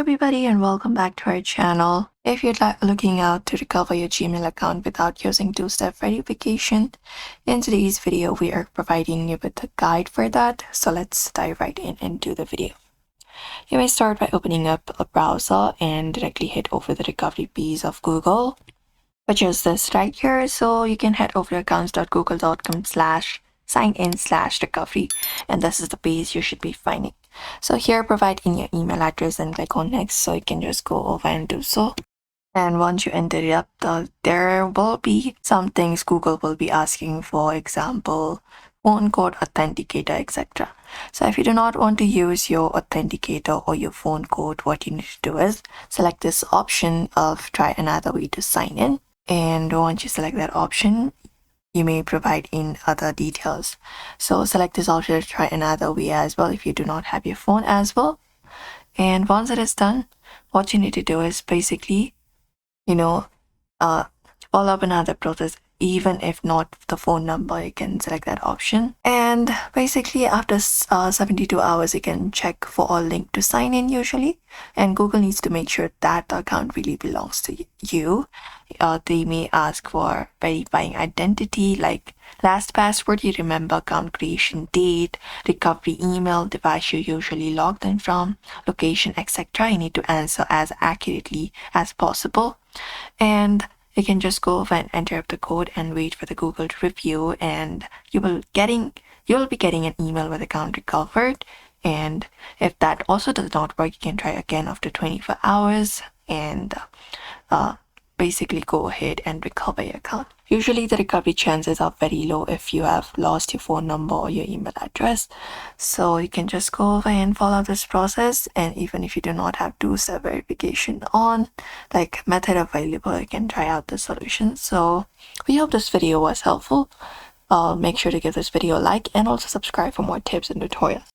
everybody and welcome back to our channel. If you're looking out to recover your Gmail account without using two-step verification, in today's video we are providing you with a guide for that. So let's dive right in into the video. You may start by opening up a browser and directly head over the recovery piece of Google, which is this right here. So you can head over to accounts.google.com/sign-in/recovery, and this is the page you should be finding. So here, provide in your email address and click on next. So you can just go over and do so. And once you enter it up, there will be some things Google will be asking, for example, phone code, authenticator, etc. So if you do not want to use your authenticator or your phone code, what you need to do is select this option of try another way to sign in. And once you select that option, you may provide in other details. So select this option to try another way as well if you do not have your phone as well. And once it is done, what you need to do is basically, follow up another process. Even if not the phone number, you can select that option. And basically after 72 hours, you can check for a link to sign in usually. And Google needs to make sure that the account really belongs to you. They may ask for verifying identity like last password you remember, account creation date, recovery email, device you usually logged in from, location, etc. You need to answer as accurately as possible. And you can just go over and enter up the code and wait for the Google to review, and you will be getting an email with account recovered. And if that also does not work, you can try again after 24 hours and basically go ahead and recover your account. Usually the recovery chances are very low if you have lost your phone number or your email address. So you can just go over and follow this process, and even if you do not have two-step verification on like method available, you can try out the solution. So we hope this video was helpful. Make sure to give this video a like and also subscribe for more tips and tutorials.